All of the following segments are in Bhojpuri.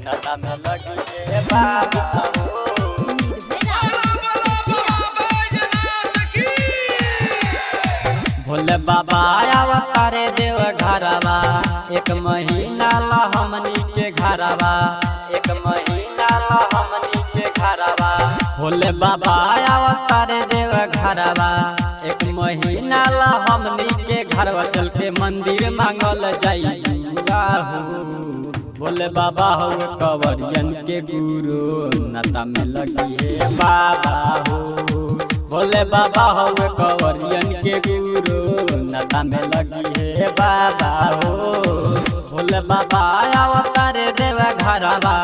नशा में लगी है बाबा भोले बाबा अवतारे देव घरवा एक महीना ला हमनी के घरवा एक महीना ला हमनी के घरवा भोले बाबा अवतारे देव घरवा एक महीना ला हमनी के घरवा चल के मंदिर मांगल जाई भोले बाबा हो कंवरियन के गुरु नशा में लगी है बाबा हो भोले बाबा हो कंवरियन के गुरु नशा में लगी है बाबा हो भोले बाबा अवतारे देव घरवा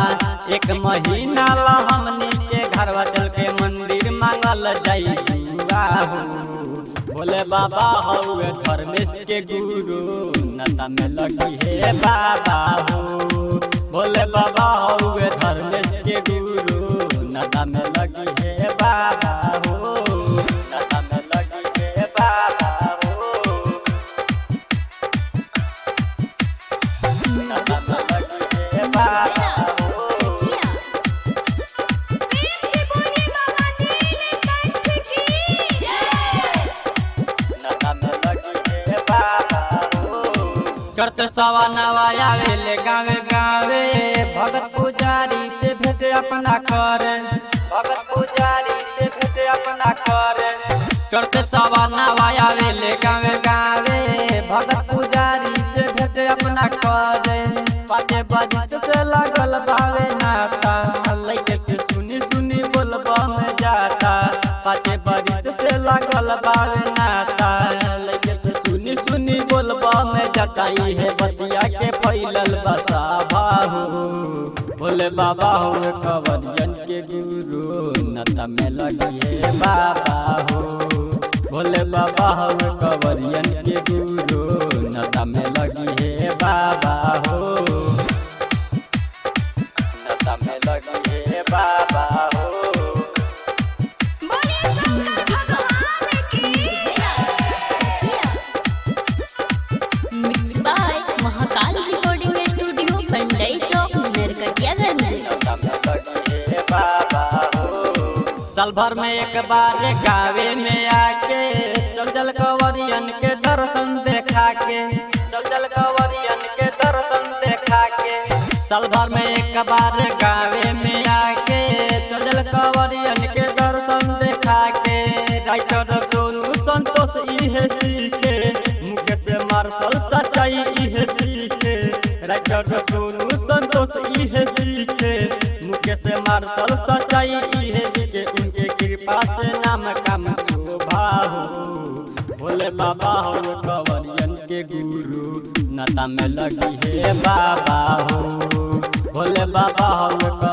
एक महीना ला हमनी के घरवा चल के मंदिर मांगल जाई हो भोले बाबा हो धर्मेश के गुरु नशा में लगी है बाबा हो भोले बाबा हो धर्मेश के गुरु नशा में लगी है बाबा हो नशा में लगी है बाबा हो नशा में लगी है बाबा करते सवा नवाया ले गावे गावे भगत पुजारी से भेंट अपना करे भगत पुजारी से भेंट अपना करे करते सवा नवाया ले गावे गावे भगत पुजारी से भेंट अपना करे पाटे बारिश से लागल बावे नाता लइके से सुनी सुनी बोलबा में जाता पाटे बारिश से लागल बावे नाता लइके से सुनी सुनी बोलबा में जताई है बतिया के फैलल बसा बाहू भोले बाबा हो कंवरियन के गुरु नशा में लगी है बाबा हो भोले बाबा हो कंवरियन के गुरु नशा में लगी है बाबा हो नशा में लगी है बाबा हो साल भर में एक बार गावे में आके चल चल कंवरियन के दर्शन देखा के चल चल कंवरियन के दर्शन देखा के साल भर में एक बार गावे में आके चल चल कंवरियन के दर्शन देखा के राइटर सोनू संतोष इहे सीखे मुकेश मार्शल सच्चाई इहे सीखे राइटर सोनू संतोष इहे सीखे मुकेश मार्शल सच्चाई इहे सीखे उनके कृपा से नाम काम शोभा हो भोले बाबा हो कंवरियन के गुरु नशा में लगी है बाबा हो भोले बाबा हो